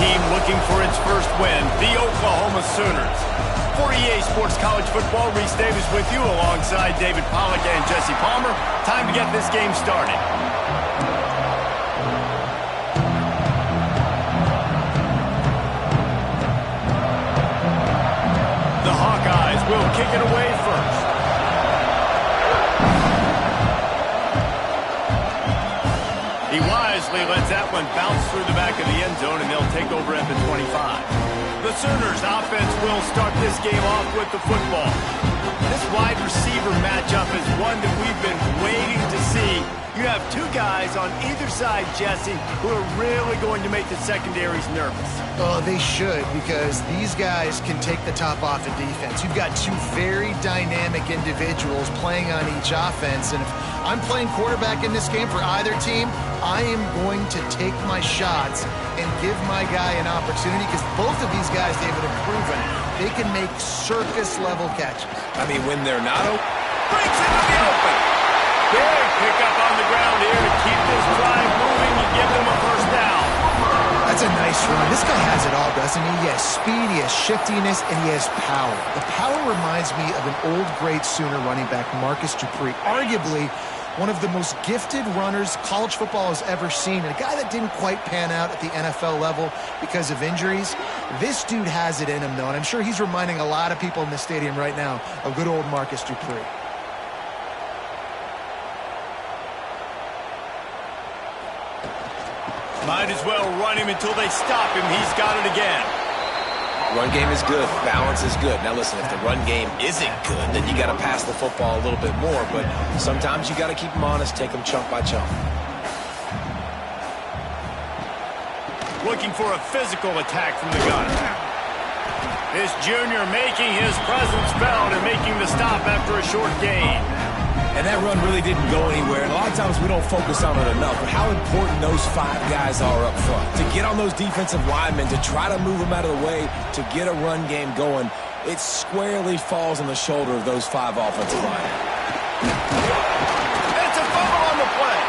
team looking for its first win, the Oklahoma Sooners. For EA Sports College Football, Reese Davis with you alongside David Pollack and Jesse Palmer. Time to get this game started. The Hawkeyes will kick it away first. He wisely lets that one bounce through the back of the end zone, and they'll take over at the 25. The Sooners offense will start this game off with the football. This wide receiver matchup is one that we've been waiting to see. You have two guys on either side, Jesse, who are really going to make the secondaries nervous. Oh, they should, because these guys can take the top off of defense. You've got two very dynamic individuals playing on each offense, and if I'm playing quarterback in this game for either team, I am going to take my shots and give my guy an opportunity, because both of these guys, David, have proven they can make circus-level catches. I mean, when they're not open. Breaks into the open. Big pickup on the ground here to keep this drive moving and give them a first down. That's a nice run. This guy has it all, doesn't he? He has speed, he has shiftiness, and he has power. The power reminds me of an old great Sooner running back, Marcus Dupree, arguably one of the most gifted runners college football has ever seen, and a guy that didn't quite pan out at the NFL level because of injuries. This dude has it in him, though, and I'm sure he's reminding a lot of people in the stadium right now of good old Marcus Dupree. Might as well run him until they stop him. He's got it again. Run game is good. Balance is good. Now listen, if the run game isn't good, then you got to pass the football a little bit more. But sometimes you got to keep them honest, take them chunk by chunk. Looking for a physical attack from the gun. This junior making his presence felt and making the stop after a short gain. And that run really didn't go anywhere. And a lot of times we don't focus on it enough. But how important those five guys are up front. To get on those defensive linemen, to try to move them out of the way, to get a run game going, it squarely falls on the shoulder of those five offensive linemen. It's a fumble on the play.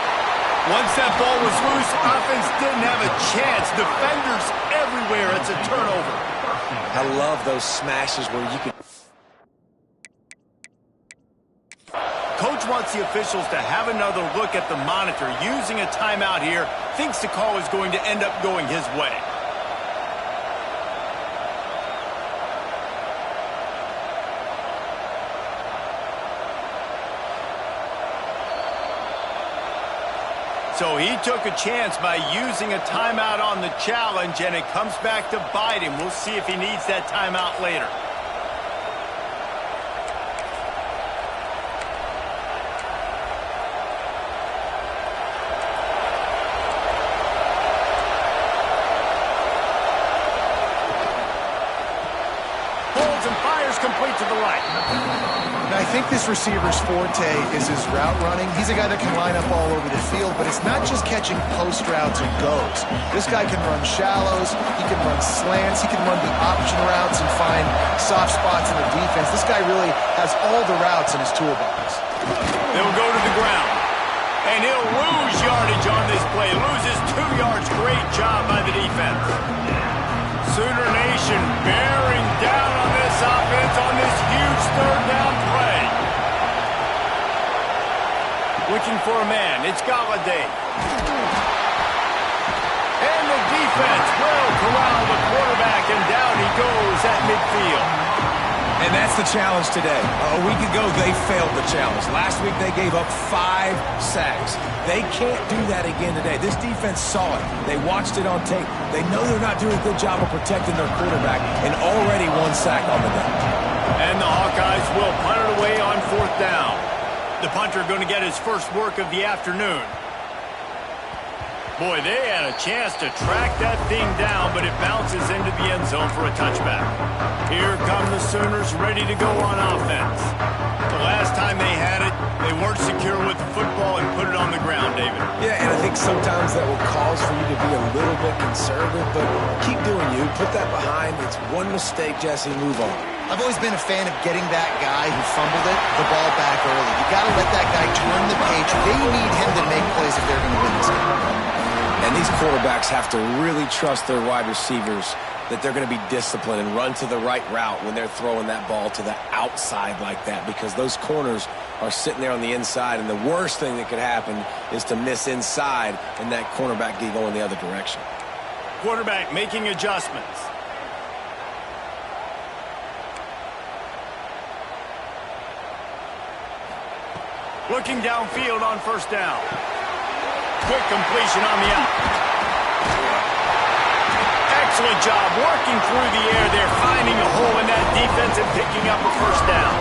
Once that ball was loose, offense didn't have a chance. Defenders everywhere. It's a turnover. I love those smashes where you can... Coach wants the officials to have another look at the monitor. Using a timeout here, thinks the call is going to end up going his way. So he took a chance by using a timeout on the challenge, and it comes back to bite him. We'll see if he needs that timeout later. Complete to the right. Now, I think this receiver's forte is his route running. He's a guy that can line up all over the field, but it's not just catching post routes and goes. This guy can run shallows, he can run slants, he can run the option routes and find soft spots in the defense. This guy really has all the routes in his toolbox. They'll go to the ground, and he'll lose yardage on this play. Loses 2 yards. Great job by the defense. Sooner Nation bearing down on this offense on this huge third down play. Looking for a man. It's Galladay. And the defense will corral the quarterback, and down he goes at midfield. And that's the challenge today. A week ago, they failed the challenge. Last week, they gave up 5 sacks. They can't do that again today. This defense saw it. They watched it on tape. They know they're not doing a good job of protecting their quarterback, and already 1 sack on the day. And the Hawkeyes will punt it away on 4th down. The punter going to get his first work of the afternoon. Boy, they had a chance to track that thing down, but it bounces into the end zone for a touchback. Here come the Sooners ready to go on offense. The last time they had it, they weren't secure with the football and put it on the ground, David. Yeah, and I think sometimes that will cause for you to be a little bit conservative, but keep doing you. Put that behind. It's one mistake, Jesse. Move on. I've always been a fan of getting that guy who fumbled it, the ball back early. You got to let that guy turn the page. They need him to make plays if they're going to win this game. And And these quarterbacks have to really trust their wide receivers that they're going to be disciplined and run to the right route when they're throwing that ball to the outside like that, because those corners are sitting there on the inside, and the worst thing that could happen is to miss inside and that cornerback get going the other direction. Quarterback making adjustments. Looking downfield on first down. Quick completion on the out. Excellent job working through the air there, finding a hole in that defense and picking up a first down.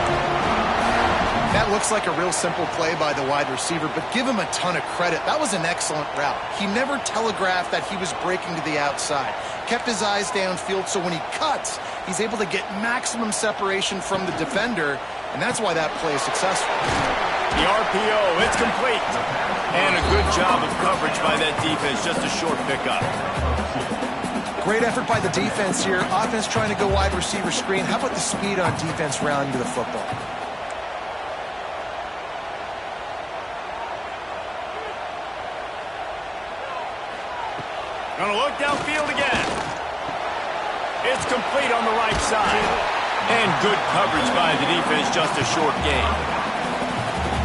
That looks like a real simple play by the wide receiver, but give him a ton of credit. That was an excellent route. He never telegraphed that he was breaking to the outside. Kept his eyes downfield, so when he cuts, he's able to get maximum separation from the defender, and that's why that play is successful. The RPO, it's complete. And a good job of coverage by that defense, just a short pickup. Great effort by the defense here. Offense trying to go wide receiver screen. How about the speed on defense rounding to the football? Gonna look downfield again. It's complete on the right side. And good coverage by the defense, just a short gain.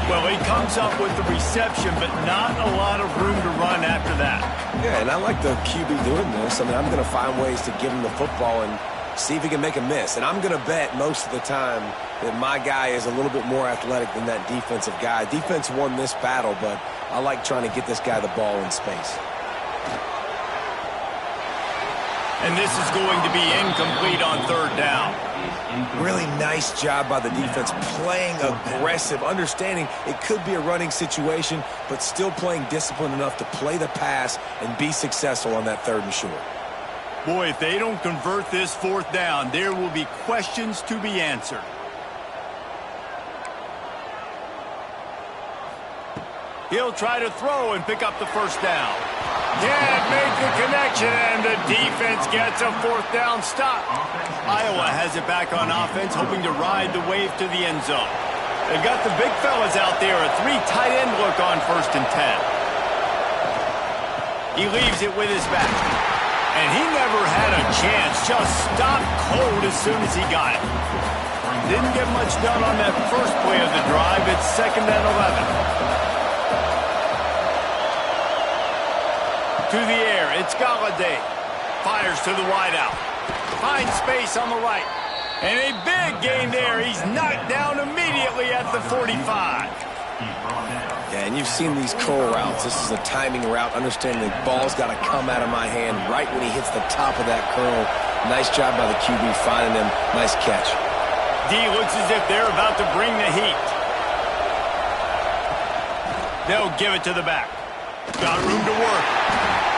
Well, he comes up with the reception, but not a lot of room to run after that. Yeah, and I like the QB doing this. I mean, I'm going to find ways to give him the football and see if he can make a miss. And I'm going to bet most of the time that my guy is a little bit more athletic than that defensive guy. Defense won this battle, but I like trying to get this guy the ball in space. And this is going to be incomplete on third down. Really nice job by the defense, playing aggressive, understanding it could be a running situation, but still playing disciplined enough to play the pass and be successful on that third and short. Boy, if they don't convert this fourth down, there will be questions to be answered. He'll try to throw and pick up the first down. Can't make the connection, and the defense gets a fourth down stop. Iowa has it back on offense, hoping to ride the wave to the end zone. They've got the big fellas out there, a three tight end look on 1st and 10. He leaves it with his back. And he never had a chance, just stopped cold as soon as he got it. Didn't get much done on that first play of the drive. It's 2nd and 11. To the air, it's Galladay. Fires to the wideout. Finds space on the right. And a big gain there. He's knocked down immediately at the 45. Yeah, and you've seen these curl routes. This is a timing route. Understanding the ball's got to come out of my hand right when he hits the top of that curl. Nice job by the QB finding him. Nice catch. D looks as if they're about to bring the heat. They'll give it to the back. Got room to work.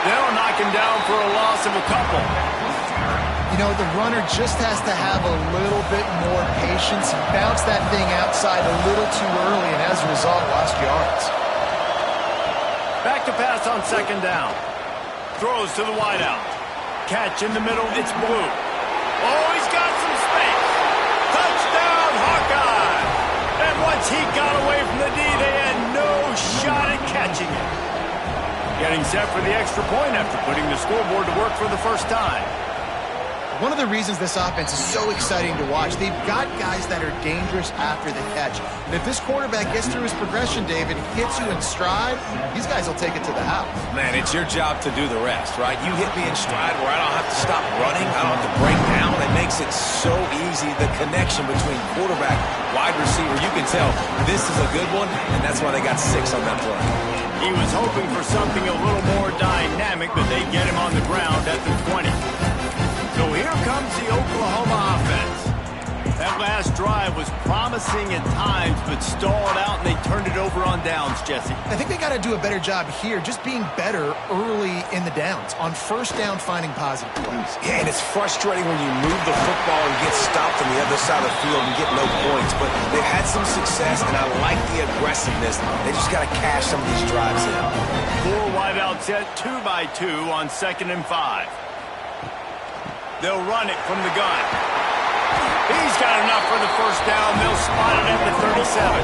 They'll knock him down for a loss of a couple. You know, the runner just has to have a little bit more patience. He bounced that thing outside a little too early, and as a result, lost yards. Back to pass on 2nd down. Throws to the wideout. Catch in the middle, it's Blue. Oh, he's got some space. Touchdown, Hawkeye! And once he got away from the D, they had no shot at catching it. Getting set for the extra point after putting the scoreboard to work for the first time. One of the reasons this offense is so exciting to watch, they've got guys that are dangerous after the catch. And if this quarterback gets through his progression, David, hits you in stride, these guys will take it to the house. Man, it's your job to do the rest, right? You hit me in stride where I don't have to stop running. I don't have to break down. It makes it so easy. The connection between quarterback, wide receiver, you can tell this is a good one, and that's why they got 6 on that play. He was hoping for something a little more dynamic, but they get him on the ground at the 20. So here comes the Oklahoma offense. That last drive was promising at times, but stalled out, and they turned it over on downs, Jesse. I think they got to do a better job here, just being better early in the downs, on first down finding positive plays. Yeah, and it's frustrating when you move the football and get stopped on the other side of the field and get no points, but they've had some success, and I like the aggressiveness. They just got to cash some of these drives in. 4 wideout set, 2 by 2 on 2nd and 5. They'll run it from the gun. He's got enough for the first down. They'll spot it at the 37.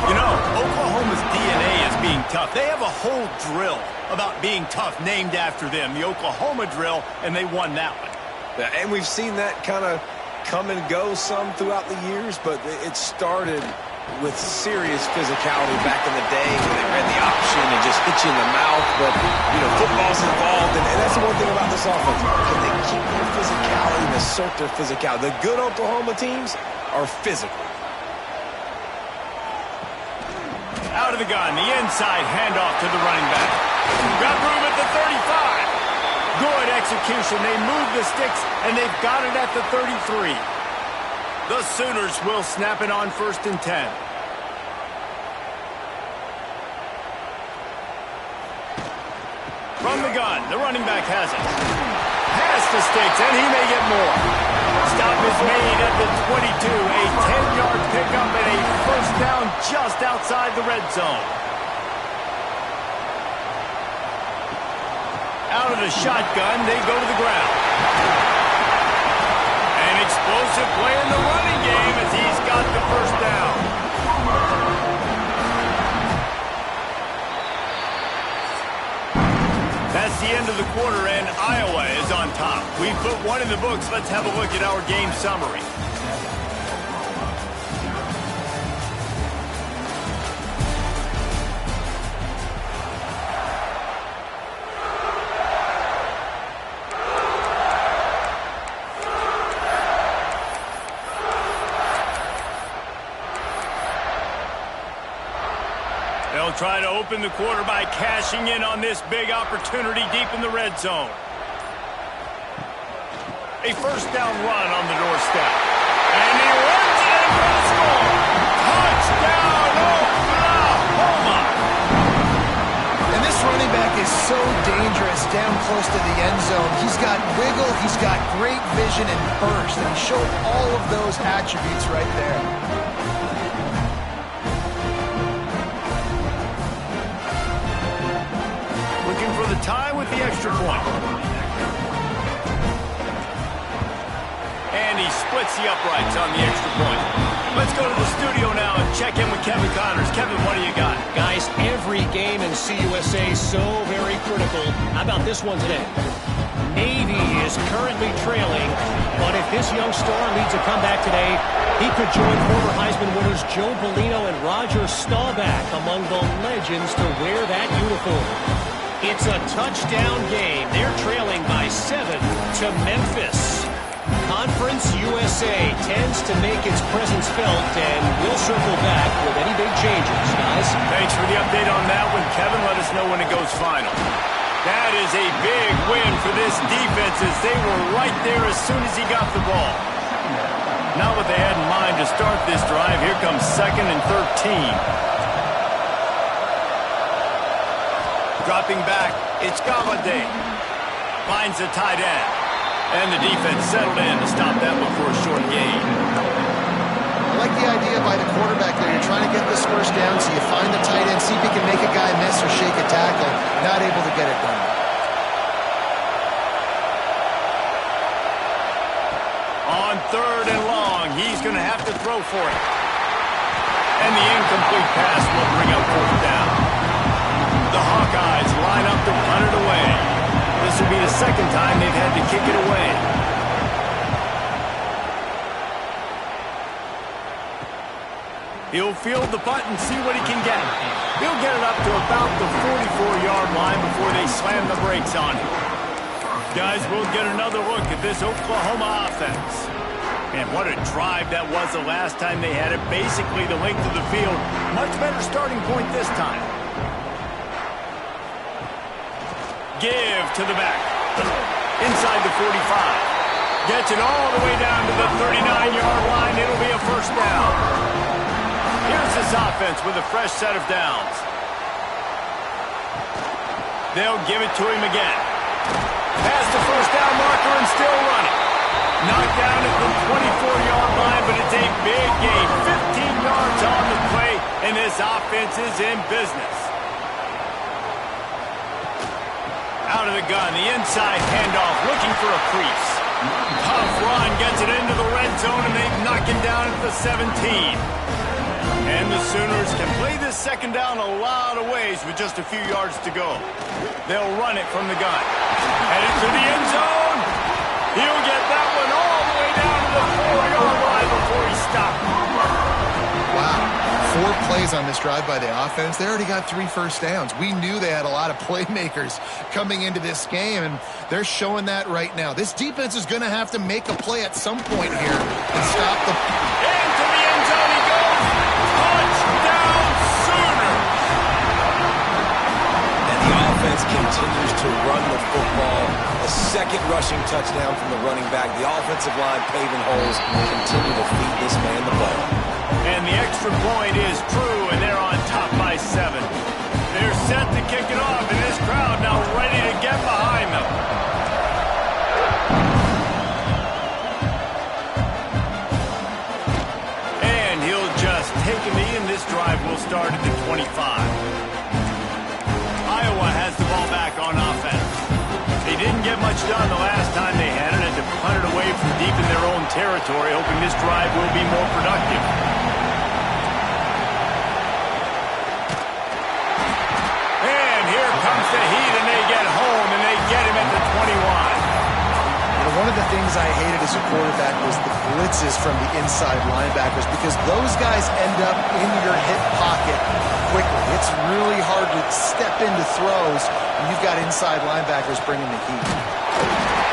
You know, Oklahoma's DNA is being tough. They have a whole drill about being tough named after them, the Oklahoma drill, and they won that one. Yeah, and we've seen that kind of come and go some throughout the years, but it started with serious physicality back in the day when they ran the option and just hit you in the mouth. But, you know, football's involved, and that's the one thing about this offense. Can they keep their physicality and assert their physicality? The good Oklahoma teams are physical. Out of the gun, the inside handoff to the running back. Got room at the 35. Good execution. They move the sticks, and they've got it at the 33. The Sooners will snap it on 1st and 10. From the gun, the running back has it. Past the sticks, and he may get more. Stop is made at the 22. A 10-yard pickup and a first down just outside the red zone. Out of the shotgun, they go to the ground. An explosive play in the running game as he's got the first down. That's the end of the quarter, and Iowa is on top. We put one in the books. Let's have a look at our game summary. They'll try to open the quarter by cashing in on this big opportunity deep in the red zone. A first down run on the doorstep. And he runs it in for the score. Touchdown, Oklahoma! And this running back is so dangerous down close to the end zone. He's got wiggle, he's got great vision and burst, and he showed all of those attributes right there. For the tie with the extra point. And he splits the uprights on the extra point. Let's go to the studio now and check in with Kevin Connors. Kevin, what do you got? Guys, every game in CUSA is so very critical. How about this one today? Navy is currently trailing, but if this young star leads a comeback today, he could join former Heisman winners Joe Bellino and Roger Staubach among the legends to wear that uniform. It's a touchdown game. They're trailing by 7 to Memphis. Conference USA tends to make its presence felt, and we'll circle back with any big changes, guys. Thanks for the update on that one, Kevin. Let us know when it goes final. That is a big win for this defense as they were right there as soon as he got the ball. Not what they had in mind to start this drive. Here comes 2nd and 13. Dropping back, it's Galladay. Finds the tight end. And the defense settled in to stop that one for a short gain. I like the idea by the quarterback there. You're trying to get this first down, so you find the tight end, see if he can make a guy miss or shake a tackle. Not able to get it done. On 3rd and long, he's going to have to throw for it. And the incomplete pass will bring up 4th down. The Hawkeyes line up to punt it away. This will be the 2nd time they've had to kick it away. He'll field the punt and see what he can get. He'll get it up to about the 44-yard line before they slam the brakes on him. Guys, we'll get another look at this Oklahoma offense. And what a drive that was the last time they had it. Basically the length of the field. Much better starting point this time. Give to the back. Inside the 45. Gets it all the way down to the 39-yard line. It'll be a first down. Here's this offense with a fresh set of downs. They'll give it to him again. Past the first down marker and still running. Knocked down at the 24-yard line, but it's a big gain. 15 yards on the play, and this offense is in business. Out of the gun, the inside handoff, looking for a crease. Tough run, gets it into the red zone, and they knock him down at the 17. And the Sooners can play this second down a lot of ways with just a few yards to go. They'll run it from the gun. Headed to the end zone. He'll get that one all the way down to the 4-yard line before he stopped. Wow. 4 plays on this drive by the offense. They already got 3 first downs. We knew they had a lot of playmakers coming into this game, and they're showing that right now. This defense is going to have to make a play at some point here and stop the... Into the end zone he goes. Touchdown, Sooners! And the offense continues to run the football. A second rushing touchdown from the running back. The offensive line paving holes continue to feed this man the ball. And the extra point is true, and they're on top by 7. They're set to kick it off, and this crowd now ready to get behind them. And he'll just take a knee, and this drive will start at the 25. Iowa has the ball back on offense. They didn't get much done the last time they had it, and to punt it away from deep in their own territory, hoping this drive will be more productive. Comes the heat, and they get home, and they get him at the 21. You know, one of the things I hated as a quarterback was the blitzes from the inside linebackers, because those guys end up in your hip pocket quickly. It's really hard to step into throws when you've got inside linebackers bringing the heat.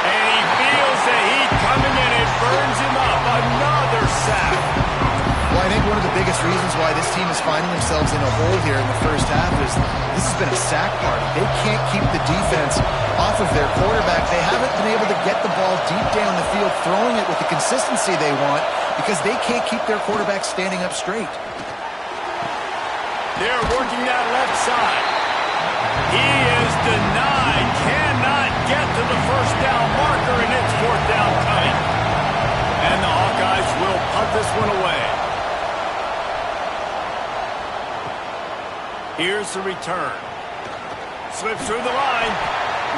And he feels the heat coming, and it burns him up. Another sack. Well, I think one of the biggest reasons why this team is finding themselves in a hole here in the first half is this has been a sack party. They can't keep the defense off of their quarterback. They haven't been able to get the ball deep down the field, throwing it with the consistency they want, because they can't keep their quarterback standing up straight. They're working that left side. He is denied, cannot get to the first down marker, and it's 4th down coming. And the Hawkeyes will punt this one away. Here's the return. Slips through the line.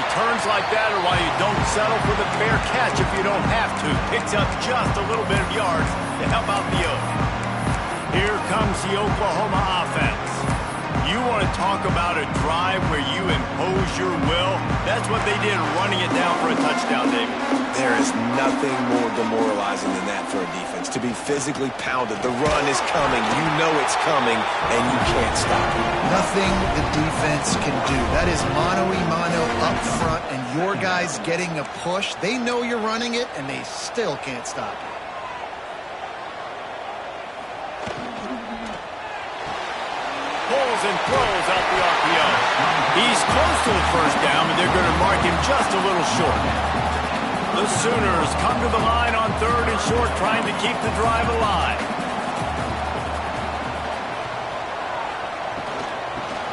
Returns like that are why you don't settle for the fair catch if you don't have to. Picks up just a little bit of yards to help out the Oak. Here comes the Oklahoma offense. You want to talk about a drive where you impose your will? That's what they did, running it down for a touchdown, David. There is nothing more demoralizing than that for a defense. To be physically pounded. The run is coming. You know it's coming, and you can't stop it. Nothing the defense can do. That is mano-a-mano up front, and your guys getting a push. They know you're running it, and they still can't stop it. Pulls and throws out the RPO. He's close to the first down, but they're going to mark him just a little short. The Sooners come to the line on 3rd and short, trying to keep the drive alive.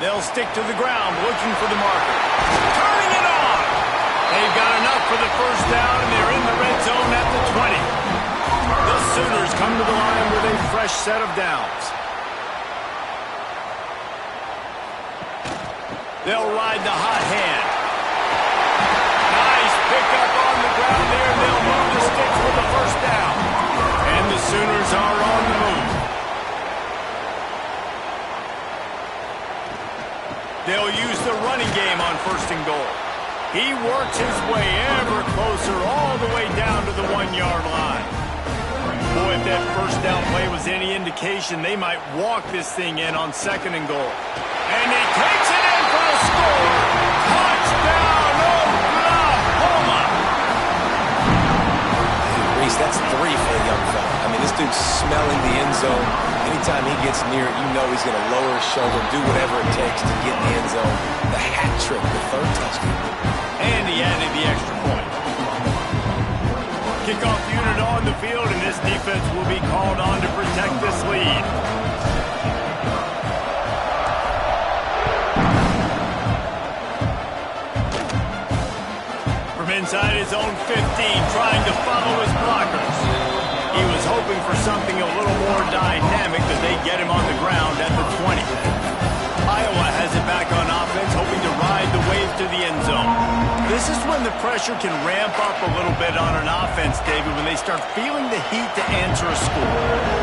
They'll stick to the ground, looking for the marker. Turning it on! They've got enough for the first down, and they're in the red zone at the 20. The Sooners come to the line with a fresh set of downs. They'll ride the hot hand. Nice pickup on the ground there. They'll move the sticks for the first down. And the Sooners are on the move. They'll use the running game on 1st and goal. He works his way ever closer all the way down to the 1-yard line. Boy, if that first down play was any indication, they might walk this thing in on 2nd and goal. And he takes it in for a score. Touchdown, Oklahoma! Reese, that's 3 for the young fella. I mean, this dude's smelling the end zone. Anytime he gets near it, you know he's going to lower his shoulder, do whatever it takes to get in the end zone. The hat trick, the 3rd touchdown. And he added the extra point. Kickoff unit on the field, and this defense will be called on to protect this lead. From inside his own 15, trying to follow his blockers. He was hoping for something a little more dynamic, but they get him on the ground at the 20. Iowa has it back on offense, hoping to ride the wave to the end zone. This is when the pressure can ramp up a little bit on an offense, David, when they start feeling the heat to answer a score.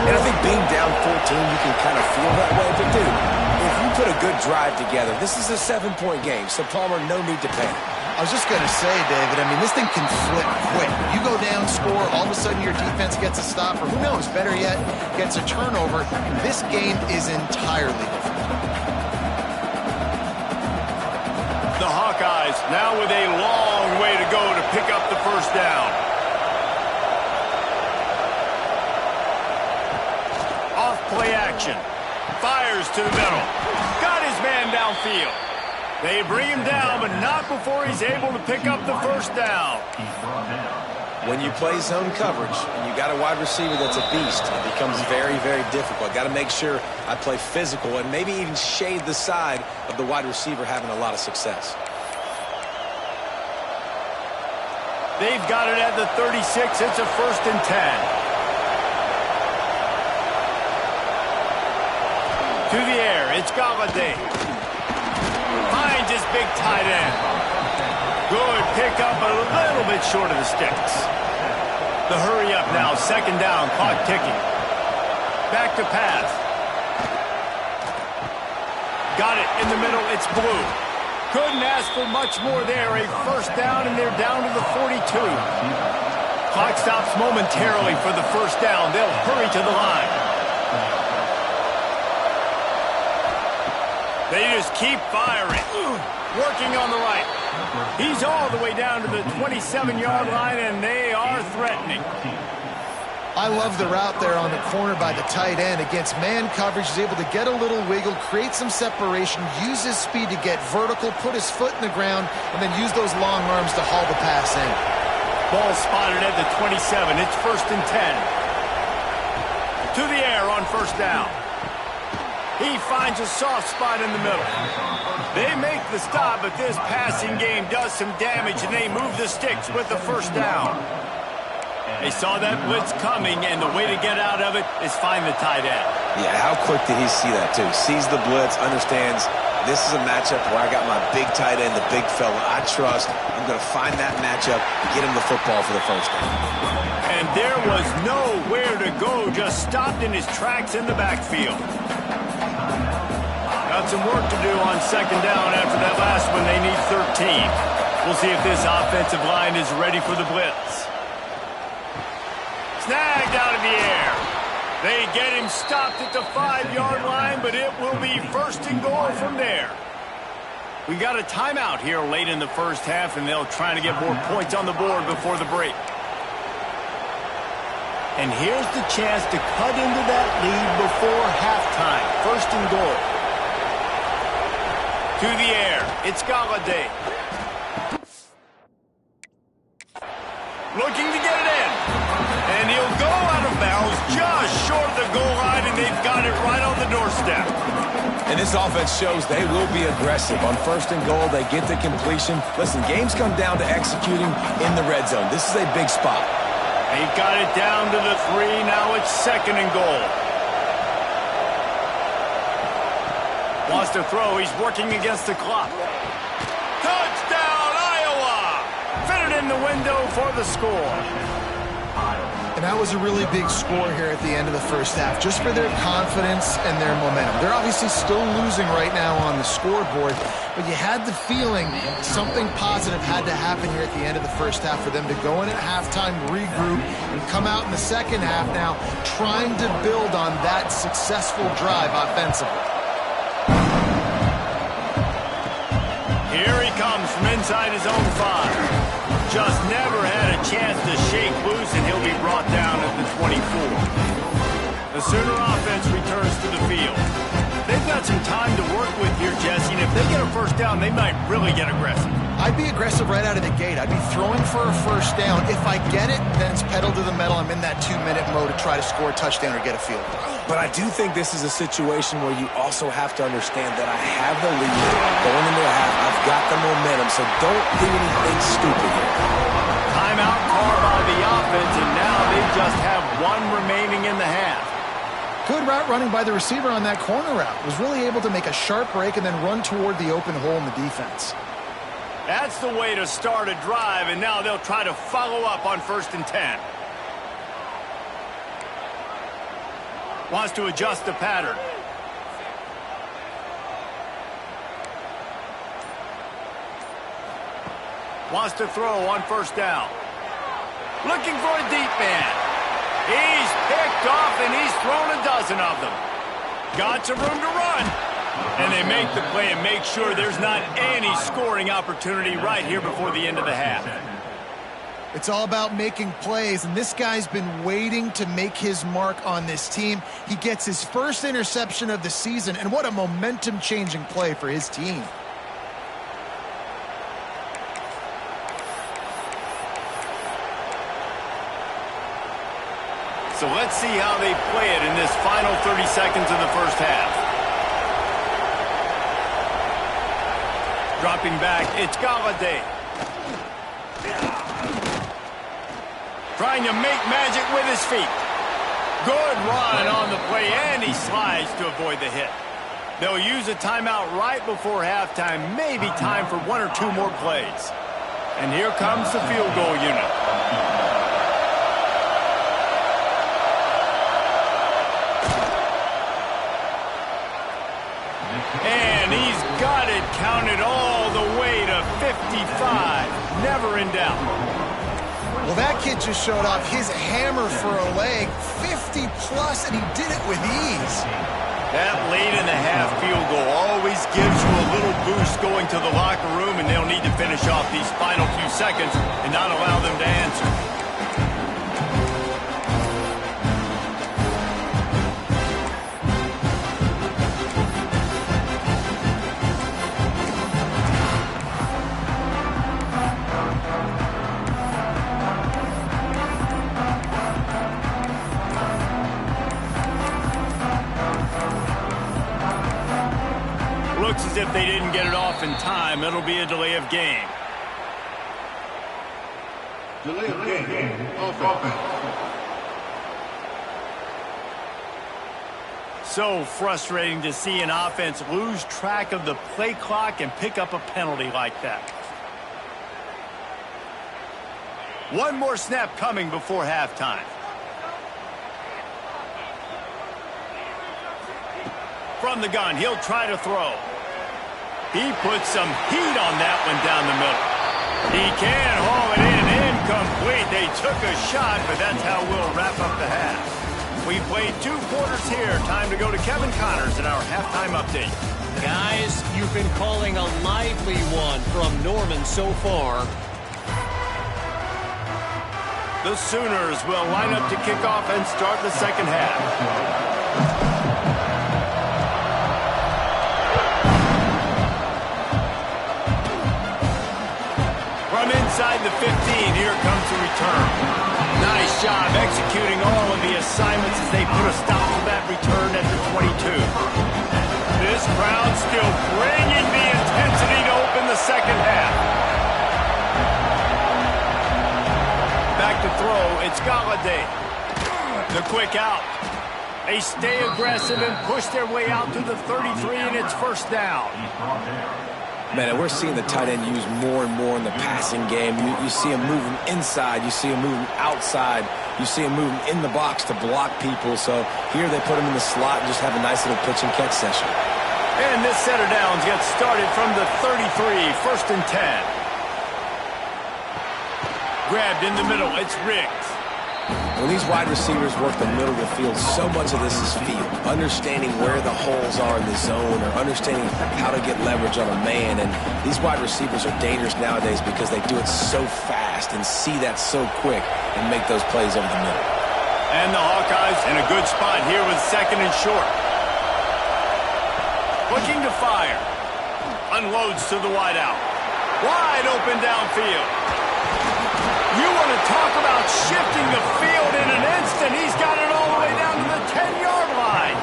And I think being down 14, you can kind of feel that way. But, dude, if you put a good drive together, this is a 7-point game, so Palmer, no need to panic. I was just going to say, David, I mean, this thing can flip quick. You go down, score, all of a sudden your defense gets a stop, or who knows, better yet, gets a turnover. This game is entirely different. The Hawkeyes now with a long way to go to pick up the first down. Off play action. Fires to the middle. Got his man downfield. They bring him down, but not before he's able to pick up the first down. When you play zone coverage and you got a wide receiver that's a beast, it becomes very, very difficult. Got to make sure I play physical and maybe even shade the side of the wide receiver having a lot of success. They've got it at the 36. It's a 1st and 10. To the air, it's Galladay. Finds his big tight end. Good pickup, a little bit short of the sticks. The hurry up now, 2nd down, clock ticking. Back to pass. Got it in the middle, it's Blue. Couldn't ask for much more there. A 1st down, and they're down to the 42. Clock stops momentarily for the 1st down. They'll hurry to the line. They just keep firing. Working on the right. He's all the way down to the 27-yard line, and they are threatening. I love the route there on the corner by the tight end. Against man coverage, he's able to get a little wiggle, create some separation, use his speed to get vertical, put his foot in the ground, and then use those long arms to haul the pass in. Ball spotted at the 27. It's 1st and 10. To the air on 1st down. He finds a soft spot in the middle. They make the stop, but this passing game does some damage, and they move the sticks with the 1st down. They saw that blitz coming, and the way to get out of it is find the tight end. Yeah, how quick did he see that, too? Sees the blitz, understands this is a matchup where I got my big tight end, the big fella I trust. I'm going to find that matchup and get him the football for the 1st down. And there was nowhere to go, just stopped in his tracks in the backfield. Got some work to do on 2nd down after that last one. They need 13. We'll see if this offensive line is ready for the blitz. Snagged out of the air. They get him stopped at the 5-yard line, but it will be 1st and goal from there. We got a timeout here late in the 1st half, and they'll try to get more points on the board before the break. And here's the chance to cut into that lead before halftime. 1st and goal. To the air, it's Galladay. Looking to get it in. And he'll go out of bounds just short of the goal line, and they've got it right on the doorstep. And this offense shows they will be aggressive. On 1st and goal, they get the completion. Listen, games come down to executing in the red zone. This is a big spot. He got it down to the 3. Now it's 2nd and goal. Wants to throw. He's working against the clock. Touchdown, Iowa! Fitted in the window for the score. And that was a really big score here at the end of the 1st half, just for their confidence and their momentum. They're obviously still losing right now on the scoreboard, but you had the feeling something positive had to happen here at the end of the 1st half for them to go in at halftime, regroup, and come out in the 2nd half now trying to build on that successful drive offensively. Here he comes from inside his own 5. Just never had a chance to shake loose, and he'll be brought down at the 24. The Sooner offense returns to the field. They've got some time to work with here, Jesse, and if they get a 1st down, they might really get aggressive. I'd be aggressive right out of the gate. I'd be throwing for a 1st down. If I get it, then it's pedal to the metal. I'm in that 2-minute mode to try to score a touchdown or get a field goal. But I do think this is a situation where you also have to understand that I have the lead going into a half. I've got the momentum, so don't do anything stupid here. Timeout called by the offense, and now they just have 1 remaining in the half. Good route running by the receiver on that corner route. Was really able to make a sharp break and then run toward the open hole in the defense. That's the way to start a drive, and now they'll try to follow up on 1st and 10. Wants to adjust the pattern. Wants to throw on 1st down. Looking for a deep man. He's picked off, and he's thrown a dozen of them. Got some room to run. And they make the play and make sure there's not any scoring opportunity right here before the end of the half. It's all about making plays, and this guy's been waiting to make his mark on this team. He gets his first interception of the season, and what a momentum-changing play for his team. So let's see how they play it in this final 30 seconds of the first half. Dropping back, it's Galladay. Trying to make magic with his feet. Good run on the play, and he slides to avoid the hit. They'll use a timeout right before halftime, maybe time for 1 or 2 more plays. And here comes the field goal unit. And he's got it counted all the way to 55. Never in doubt. Well, that kid just showed off his hammer for a leg, 50-plus, and he did it with ease. That late-in-the-half field goal always gives you a little boost going to the locker room, and they'll need to finish off these final few seconds and not allow them to answer. Looks as if they didn't get it off in time. It'll be a delay of game. Delay of game. Offense. So frustrating to see an offense lose track of the play clock and pick up a penalty like that. One more snap coming before halftime. From the gun, he'll try to throw. He puts some heat on that one down the middle. He can haul it in, incomplete. They took a shot, but that's how we'll wrap up the half. We played 2 quarters here. Time to go to Kevin Connors in our halftime update. Guys, you've been calling a lively one from Norman so far. The Sooners will line up to kick off and start the second half. From inside the 15, here comes the return. Nice job executing all of the assignments as they put a stop to that return at the 22. This crowd still bringing the intensity to open the second half. Back to throw, it's Galladay. The quick out. They stay aggressive and push their way out to the 33, and it's 1st down. Man, and we're seeing the tight end used more and more in the passing game. You see him moving inside. You see him moving outside. You see him moving in the box to block people. So here they put him in the slot and just have a nice little pitch and catch session. And this set of downs gets started from the 33, 1st and 10. Grabbed in the middle, it's Riggs. When these wide receivers work the middle of the field, so much of this is feel. Understanding where the holes are in the zone or understanding how to get leverage on a man. And these wide receivers are dangerous nowadays because they do it so fast and see that so quick and make those plays over the middle. And the Hawkeyes in a good spot here with 2nd and short. Looking to fire. Unloads to the wideout. Wide open downfield. You want to talk about shifting the field in an instant. He's got it all the way down to the 10-yard line.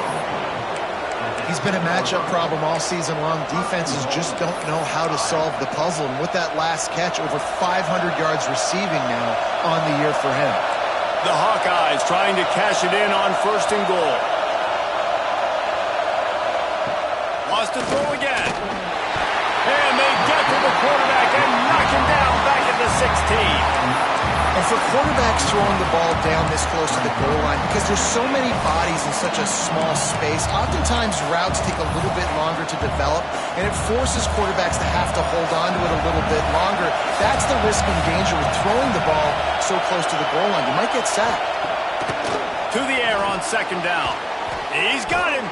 He's been a matchup problem all season long. Defenses just don't know how to solve the puzzle. And with that last catch, over 500 yards receiving now on the year for him. The Hawkeyes trying to cash it in on 1st and goal. Wants to throw again. And they get to the quarterback and And for quarterbacks throwing the ball down this close to the goal line, because there's so many bodies in such a small space, oftentimes routes take a little bit longer to develop, and it forces quarterbacks to have to hold on to it a little bit longer. That's the risk and danger with throwing the ball so close to the goal line. You might get sacked. To the air on second down. He's got him.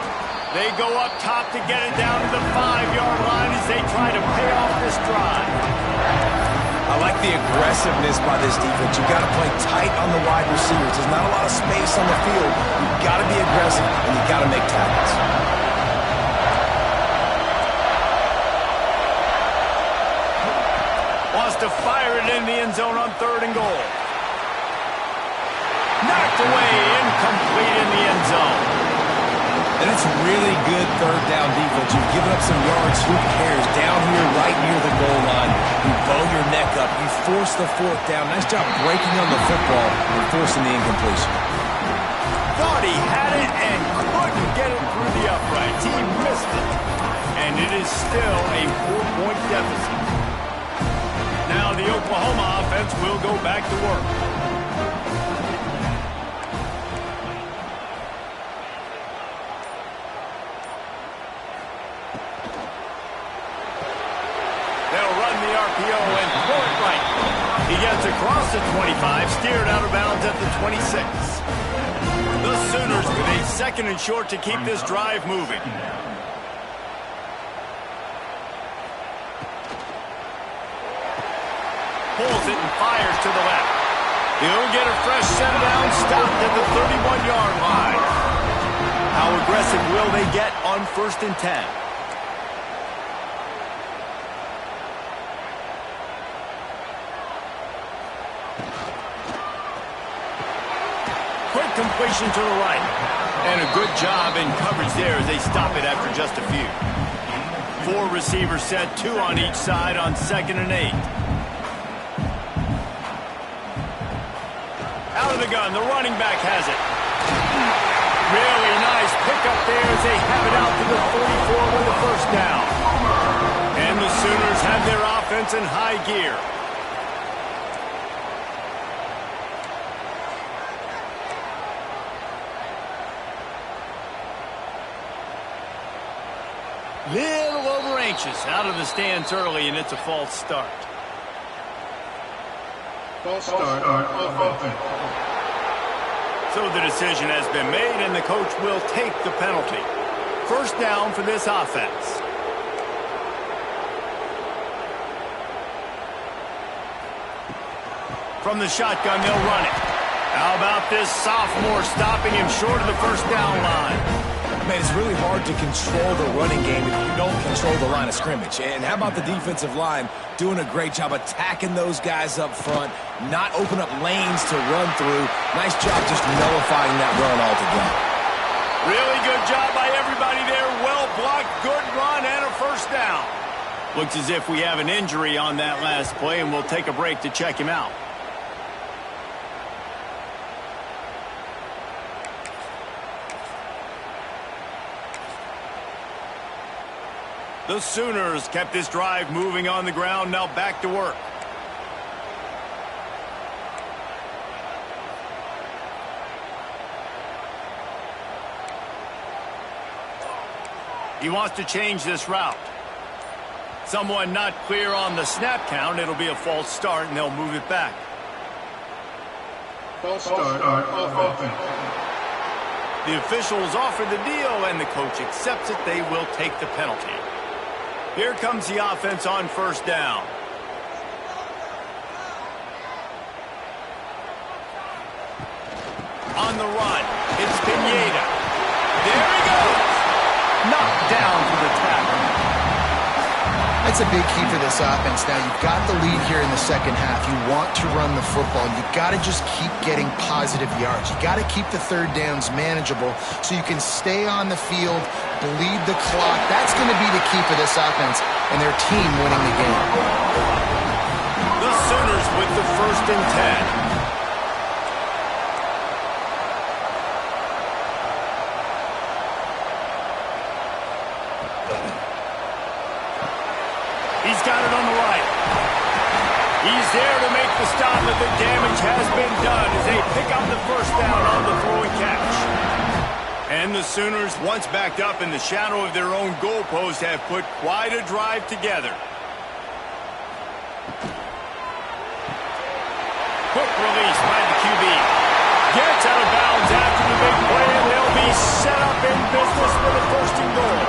They go up top to get it down to the 5-yard line as they try to pay off this drive. I like the aggressiveness by this defense. You've got to play tight on the wide receivers. There's not a lot of space on the field. You've got to be aggressive, and you've got to make tackles. Wants to fire it in the end zone on 3rd and goal. Knocked away, incomplete in the end zone. And it's really good 3rd down defense. You've given up some yards. Who cares? Down here right near the goal line, you bow your neck up. You force the 4th down. Nice job breaking on the football and forcing the incompletion. Thought he had it and couldn't get it through the uprights. He missed it. And it is still a 4-point deficit. Now the Oklahoma offense will go back to work. And pull it right. He gets across the 25, steered out of bounds at the 26. The Sooners with a 2nd and short to keep this drive moving. Pulls it and fires to the left. He'll get a fresh set down, stopped at the 31-yard line. How aggressive will they get on 1st and 10? Quick completion to the right. And a good job in coverage there as they stop it after just a few. 4 receivers set, 2 on each side on 2nd and 8. Out of the gun, the running back has it. Really nice pickup there as they have it out to the 44 with the 1st down. And the Sooners have their offense in high gear. Little over anxious, out of the stands early, and it's a false start. False start on offense. So the decision has been made, and the coach will take the penalty. 1st down for this offense. From the shotgun, they'll run it. How about this sophomore stopping him short of the 1st down line? Man, it's really hard to control the running game if you don't control the line of scrimmage. And how about the defensive line doing a great job attacking those guys up front, not open up lanes to run through. Nice job just nullifying that run altogether. Really good job by everybody there. Well blocked, good run, and a 1st down. Looks as if we have an injury on that last play, and we'll take a break to check him out. The Sooners kept this drive moving on the ground, now back to work. He wants to change this route. Someone not clear on the snap count. It'll be a false start, and they'll move it back. False start on offense. The officials offer the deal, and the coach accepts it. They will take the penalty. Here comes the offense on 1st down. On the run, it's Pineda. There he goes. Knocked down for the tackle. That's a big key for this offense. Now, you've got the lead here in the 2nd half. You want to run the football. You've got to just keep getting positive yards. You've got to keep the 3rd downs manageable so you can stay on the field, bleed the clock. That's going to be the key for this offense and their team winning the game. The Sooners with the 1st and 10. He's got it on the right. He's there to make the stop, but the damage has been done as they pick up the first down on the throw and catch. And the Sooners, once backed up in the shadow of their own goalpost, have put quite a drive together. Quick release by the QB. Gets out of bounds after the big play, and they'll be set up in business for the first and goal.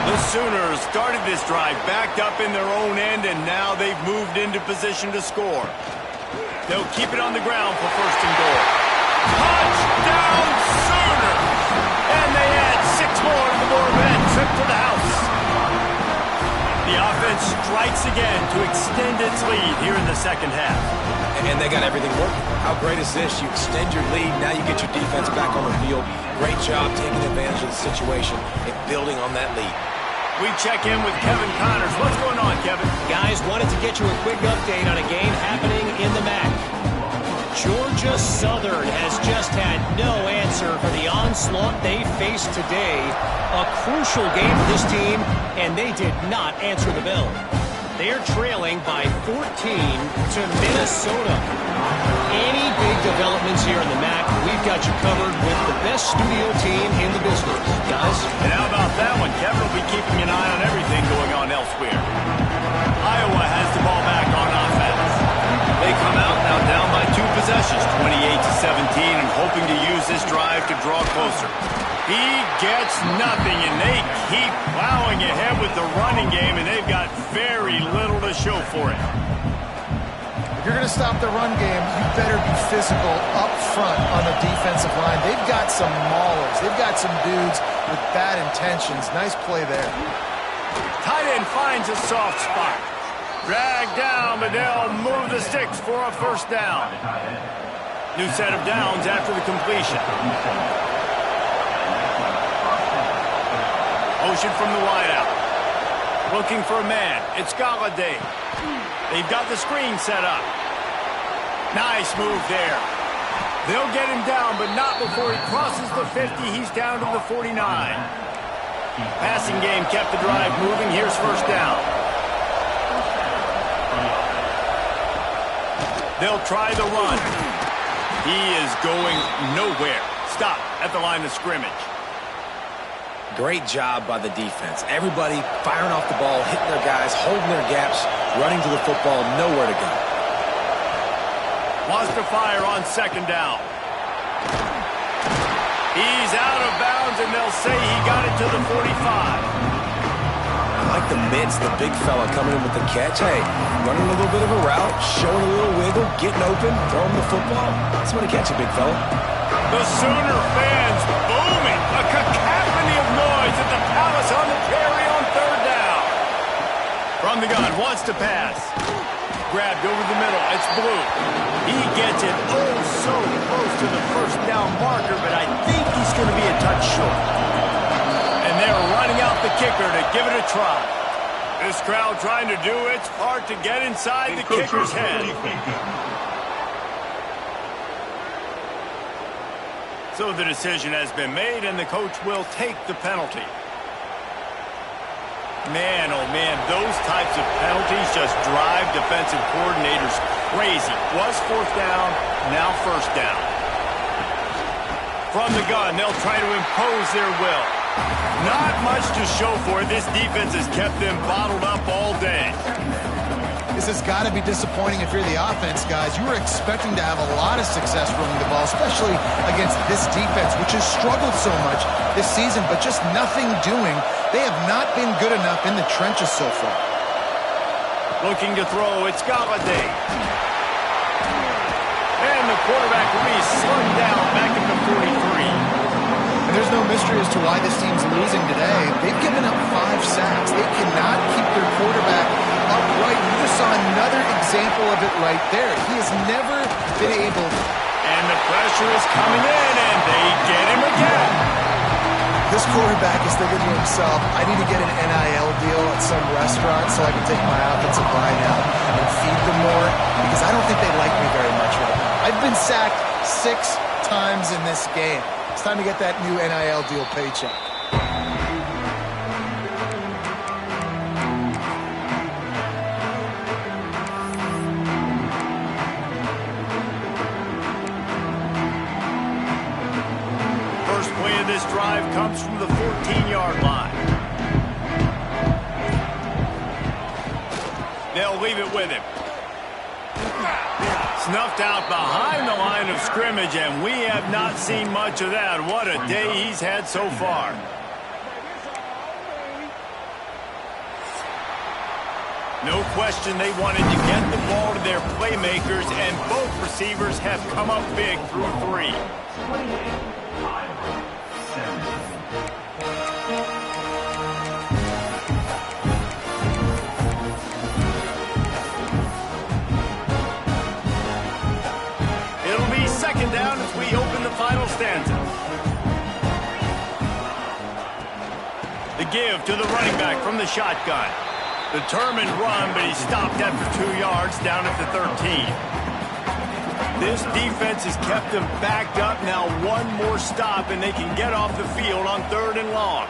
The Sooners started this drive backed up in their own end, and now they've moved into position to score. They'll keep it on the ground for first and goal. Touchdown Sooners! And they add 6 more to the Moorhead trip to the house. The offense strikes again to extend its lead here in the second half. And they got everything working. How great is this? You extend your lead, now you get your defense back on the field. Great job taking advantage of the situation and building on that lead. We check in with Kevin Connors. What's going on, Kevin? Guys, wanted to get you a quick update on a game happening in the MAC. Georgia Southern has just had no answer for the onslaught they faced today. A crucial game for this team, and they did not answer the bell. They're trailing by 14 to Minnesota. Any big developments here in the MAC, we've got you covered with the best studio team in the business. Guys? And how about that one? Kevin will be keeping an eye on everything going on elsewhere. Iowa has the ball back on offense. They come out now down by 2 possessions, 28-17, and hoping to use this drive to draw closer. He gets nothing, and they keep plowing ahead with the running game, and they've got very little to show for it. If you're going to stop the run game, you better be physical up front on the defensive line. They've got some maulers. They've got some dudes with bad intentions. Nice play there. Tight end finds a soft spot. Dragged down, but they'll move the sticks for a first down. New set of downs after the completion. Motion from the wideout. Looking for a man. It's Galladay. They've got the screen set up. Nice move there. They'll get him down, but not before he crosses the 50. He's down to the 49. Passing game kept the drive moving. Here's first down. They'll try the run. He is going nowhere. Stop at the line of scrimmage. Great job by the defense. Everybody firing off the ball, hitting their guys, holding their gaps, running to the football, nowhere to go. Wants to fire on second down. He's out of bounds, and they'll say he got it to the 45. I like the mids, the big fella coming in with the catch. Hey, running a little bit of a route, showing a little wiggle, getting open, throwing the football. Somebody catch a big fella. The Sooner fans booming. A cacophony of noise at the Palace on the Prairie on third down. From the gun, wants to pass. Grabbed over the middle. It's Blue. He gets it oh so close to the first down marker, but I think he's going to be a touch short. And they're running out the kicker to give it a try. This crowd trying to do its part to get inside the kicker's head. So the decision has been made, and the coach will take the penalty. Man, oh man, those types of penalties just drive defensive coordinators crazy. Was fourth down, now first down. From the gun, they'll try to impose their will. Not much to show for it. This defense has kept them bottled up all day. This has got to be disappointing if you're the offense, guys. You were expecting to have a lot of success running the ball, especially against this defense, which has struggled so much this season, but just nothing doing. They have not been good enough in the trenches so far. Looking to throw, it's Galladay. And the quarterback will be slung down back at the 43. And there's no mystery as to why this team's losing today. They've given up 5 sacks. They cannot keep their quarterback upright. You just saw another example of it right there. He has never been able. And the pressure is coming in, and they get him again. This quarterback is thinking to himself, I need to get an NIL deal at some restaurant so I can take my offensive line out and feed them more, because I don't think they like me very much right now. I've been sacked 6 times in this game. It's time to get that new NIL deal paycheck. drive comes from the 14-yard line. They'll leave it with him. Snuffed out behind the line of scrimmage, and we have not seen much of that. What a day he's had so far. No question they wanted to get the ball to their playmakers, and both receivers have come up big through 3. It'll be second down as we open the final stanza. The give to the running back from the shotgun. Determined run, but he stopped after 2 yards down at the 13. This defense has kept them backed up. Now one more stop, and they can get off the field on 3rd and long.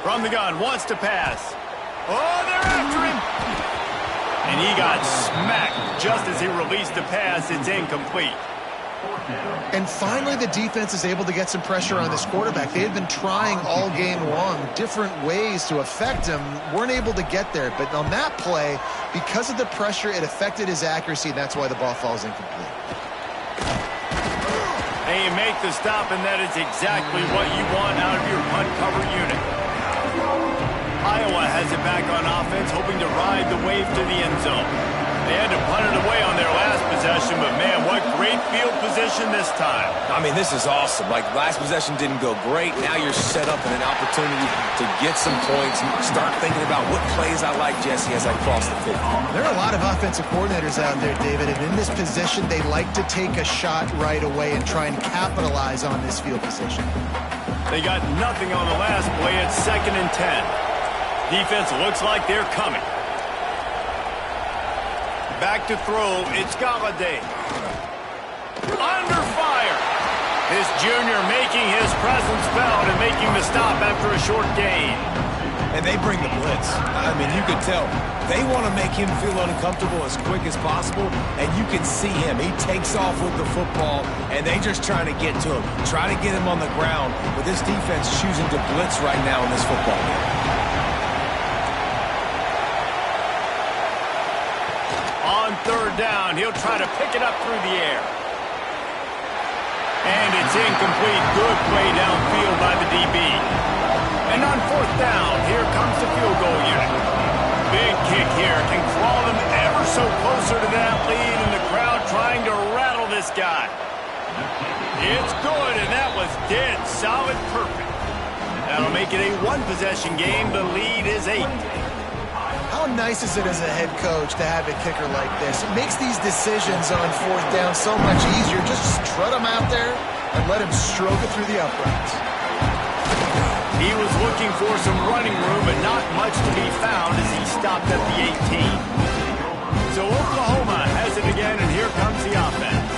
From the gun, wants to pass. Oh, they're after him! And he got smacked just as he released the pass. It's incomplete. And finally, the defense is able to get some pressure on this quarterback. They had been trying all game long different ways to affect him, weren't able to get there. But on that play, because of the pressure, it affected his accuracy, and that's why the ball falls incomplete. And you make the stop, and that is exactly what you want out of your punt cover unit. Iowa has it back on offense, hoping to ride the wave to the end zone. They had to punt it away on their last possession, but man, what great field position this time. I mean, this is awesome. Like, last possession didn't go great. Now you're set up in an opportunity to get some points. Start thinking about what plays I like, Jesse, as I cross the 50. There are a lot of offensive coordinators out there, David, and in this position, they like to take a shot right away and try and capitalize on this field position. They got nothing on the last play. It's 2nd and 10. Defense looks like they're coming. Back to throw, it's Galladay. Under fire. His junior making his presence felt and making the stop after a short gain. And they bring the blitz. I mean, you could tell. They want to make him feel uncomfortable as quick as possible, and you can see him. He takes off with the football, and they just trying to get to him, try to get him on the ground, but this defense choosing to blitz right now in this football game. On 3rd down, he'll try to pick it up through the air. And it's incomplete. Good play downfield by the DB. And on 4th down, here comes the field goal unit. Big kick here. Can claw them ever so closer to that lead, and the crowd trying to rattle this guy. It's good, and that was dead solid perfect. That'll make it a 1-possession game. The lead is 8. How nice is it as a head coach to have a kicker like this? It makes these decisions on 4th down so much easier. Just strut him out there and let him stroke it through the uprights. He was looking for some running room, but not much to be found as he stopped at the 18. So Oklahoma has it again, and here comes the offense.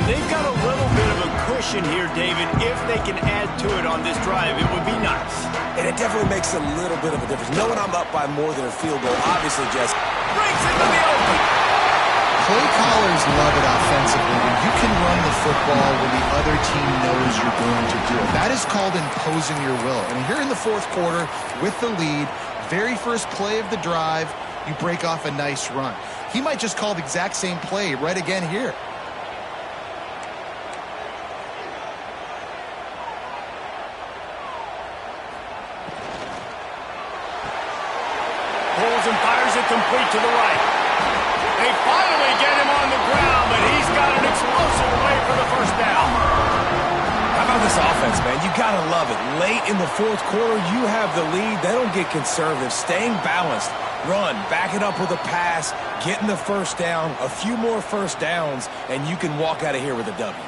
And they've got a little bit of a cushion here, David. If they can add to it on this drive, it would be nice. And it definitely makes a little bit of a difference. Knowing I'm up by more than a field goal, obviously, Jess. Breaks into the open. Play callers love it offensively when you can run the football when the other team knows you're going to do it. That is called imposing your will. And here in the 4th quarter, with the lead, very first play of the drive, you break off a nice run. He might just call the exact same play right again here. Pulls and fires it complete to the right. They finally get him on the ground, but he's got an explosive play for the 1st down. How about this offense, man? You got to love it. Late in the 4th quarter, you have the lead. They don't get conservative. Staying balanced. Run, back it up with a pass, getting the 1st down, a few more 1st downs, and you can walk out of here with a W.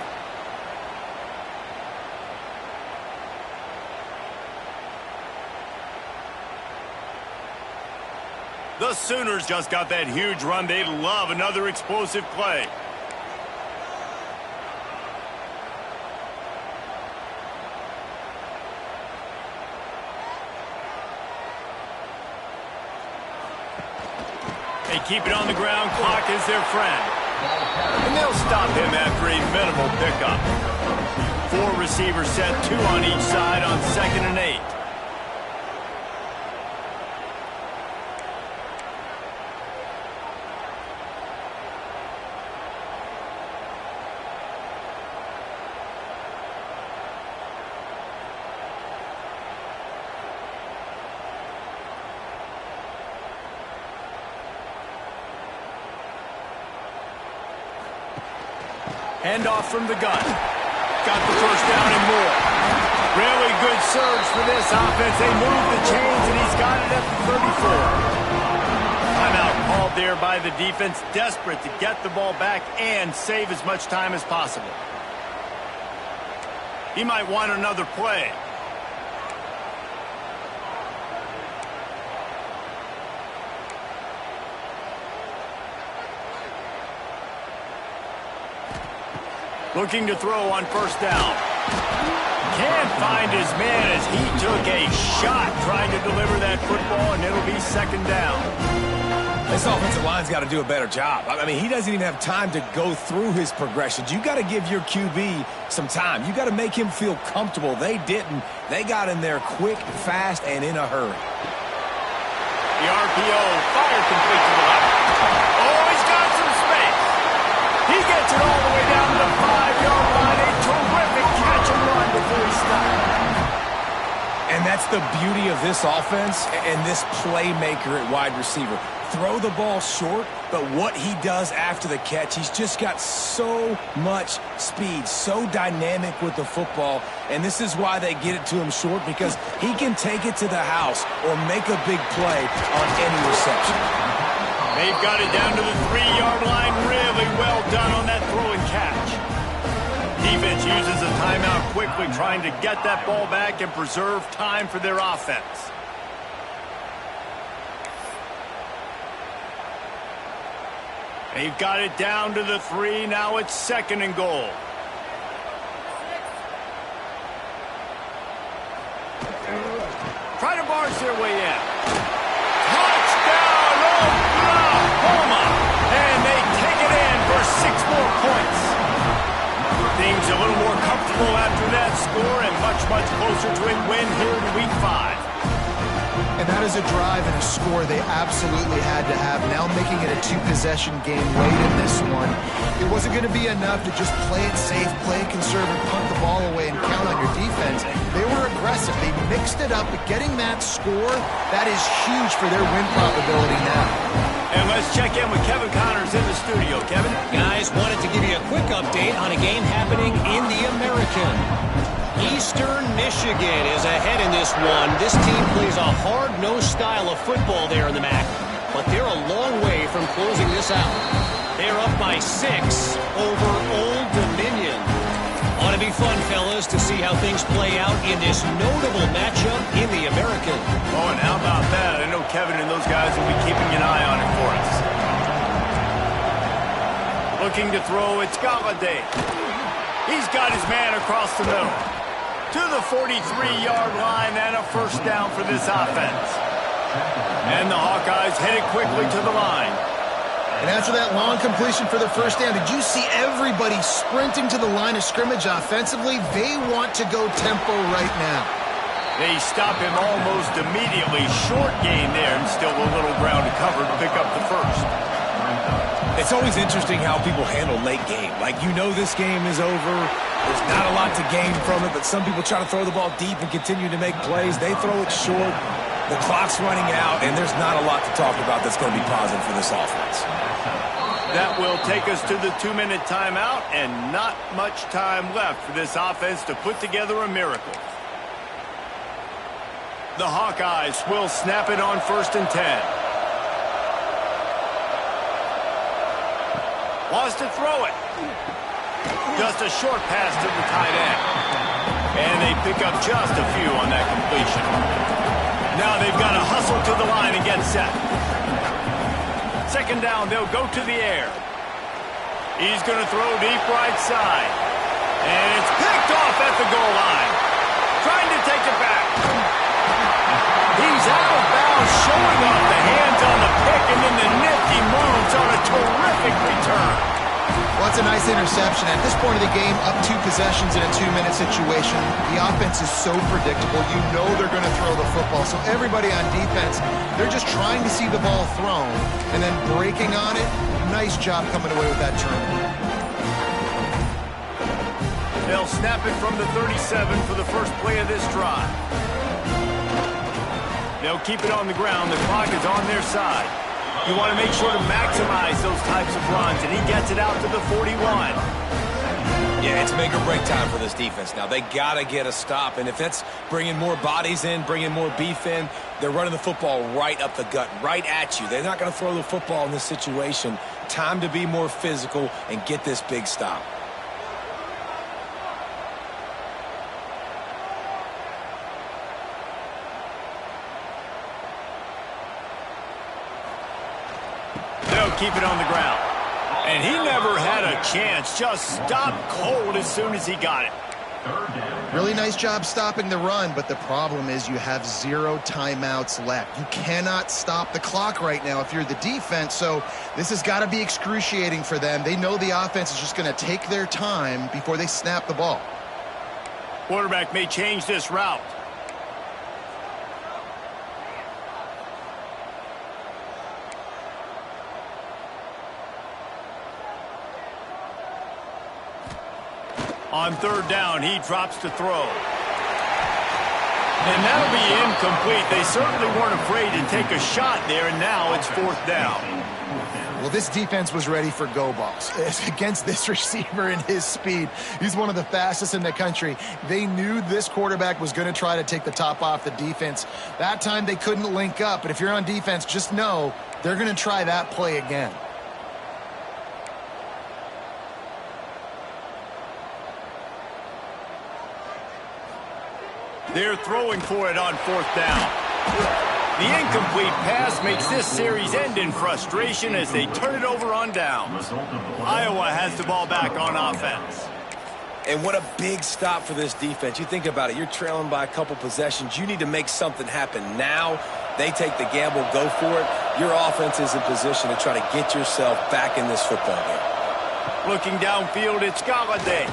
The Sooners just got that huge run. They'd love another explosive play. They keep it on the ground. Clock is their friend. And they'll stop him after a minimal pickup. 4 receivers set, 2 on each side on 2nd and 8. Hand off from the gun. Got the first down and more. Really good surge for this offense. They move the chains, and he's got it at the 34. Timeout called there by the defense, desperate to get the ball back and save as much time as possible. He might want another play. Looking to throw on first down. Can't find his man as he took a shot trying to deliver that football, and it'll be 2nd down. This offensive line's got to do a better job. I mean, he doesn't even have time to go through his progressions. You got to give your QB some time. You got to make him feel comfortable. They didn't. They got in there quick, fast, and in a hurry. The RPO fired complete to the left. Oh, he's got some space. He gets it all the way down to the 5-yard line. A terrific catch and run before he stopped. And that's the beauty of this offense and this playmaker at wide receiver. Throw the ball short, but what he does after the catch, he's just got so much speed, so dynamic with the football, and this is why they get it to him short, because he can take it to the house or make a big play on any reception. They've got it down to the 3-yard line. Really well done on that throw and catch. Defense uses a timeout quickly, trying to get that ball back and preserve time for their offense. They've got it down to the 3. Now it's 2nd and goal. Try to barge their way in. Touchdown, Oklahoma! And they take it in for 6 more points. Things a little more comfortable after that score and much, much closer to a win here in Week 5. And that is a drive and a score they absolutely had to have. Now making it a 2-possession game late in this one. It wasn't going to be enough to just play it safe, play it conservative, punt the ball away, and count on your defense. They were aggressive. They mixed it up, but getting that score, that is huge for their win probability now. And let's check in with Kevin Connors in the studio. Kevin? Guys, wanted to give you a quick update on a game happening in the American. Eastern Michigan is ahead in this one. This team plays a hard-nosed style of football there in the MAC, but they're a long way from closing this out. They're up by 6 over Old Dominion. Ought to be fun, fellas, to see how things play out in this notable matchup in the American. Oh, and how about that? I know Kevin and those guys will be keeping an eye on it for us. Looking to throw, it's Galladay. He's got his man across the middle. To the 43-yard line and a first down for this offense. And the Hawkeyes headed quickly to the line. And after that long completion for the first down, did you see everybody sprinting to the line of scrimmage offensively? They want to go tempo right now. They stop him almost immediately. Short gain there, and still a little ground to cover to pick up the first. It's always interesting how people handle late game. Like, you know this game is over. There's not a lot to gain from it, but some people try to throw the ball deep and continue to make plays. They throw it short. The clock's running out, and there's not a lot to talk about that's going to be positive for this offense. That will take us to the 2-minute timeout, and not much time left for this offense to put together a miracle. The Hawkeyes will snap it on 1st and 10. Wants to throw it. Just a short pass to the tight end. And they pick up just a few on that completion. Now they've got to hustle to the line and get set. 2nd down, they'll go to the air. He's going to throw deep right side. And it's picked off at the goal line. Trying to take it back. He's out of bounds, showing off the hands on the pick, and then the nifty That's a nice interception. At this point of the game, up 2 possessions in a 2-minute situation, the offense is so predictable. You know they're going to throw the football. So everybody on defense, they're just trying to see the ball thrown and then breaking on it. Nice job coming away with that turnover. They'll snap it from the 37 for the first play of this drive. They'll keep it on the ground. The clock is on their side. You want to make sure to maximize those types of runs, and he gets it out to the 41. Yeah, it's make or break time for this defense now. They got to get a stop, and if that's bringing more bodies in, bringing more beef in, they're running the football right up the gut, right at you. They're not going to throw the football in this situation. Time to be more physical and get this big stop. Keep it on the ground. And he never had a chance. Just stopped cold as soon as he got it. Really nice job stopping the run, but the problem is you have 0 timeouts left. You cannot stop the clock right now if you're the defense, so this has got to be excruciating for them. They know the offense is just going to take their time before they snap the ball. Quarterback may change this route. On 3rd down, he drops to throw. And that'll be incomplete. They certainly weren't afraid to take a shot there, and now it's 4th down. Well, this defense was ready for go balls. Against this receiver and his speed, he's one of the fastest in the country. They knew this quarterback was going to try to take the top off the defense. That time they couldn't link up, but if you're on defense, just know they're going to try that play again. They're throwing for it on 4th down. The incomplete pass makes this series end in frustration as they turn it over on downs. Iowa has the ball back on offense. And what a big stop for this defense. You think about it. You're trailing by a couple possessions. You need to make something happen now. They take the gamble, go for it. Your offense is in position to try to get yourself back in this football game. Looking downfield, it's Galladay.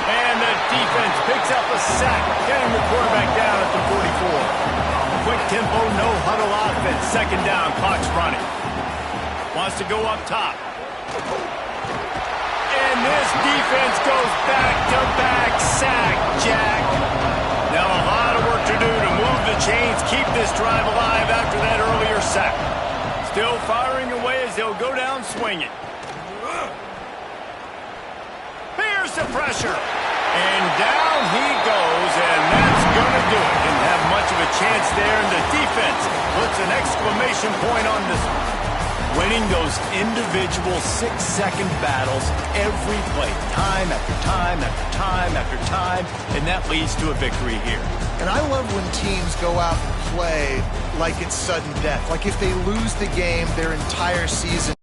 And the defense picks up a sack, getting the quarterback down at the 44. Quick tempo, no huddle offense. 2nd down, clock's running. Wants to go up top. And this defense goes back-to-back sack, Jack. Now a lot of work to do to move the chains, keep this drive alive after that earlier sack. Still firing away as they'll go down swinging. Here's the pressure. And down he goes, and that's going to do it. Didn't have much of a chance there, and the defense puts an exclamation point on this one. Winning those individual 6-second battles every play, time after time after time after time, and that leads to a victory here. And I love when teams go out and play like it's sudden death. Like if they lose the game, their entire season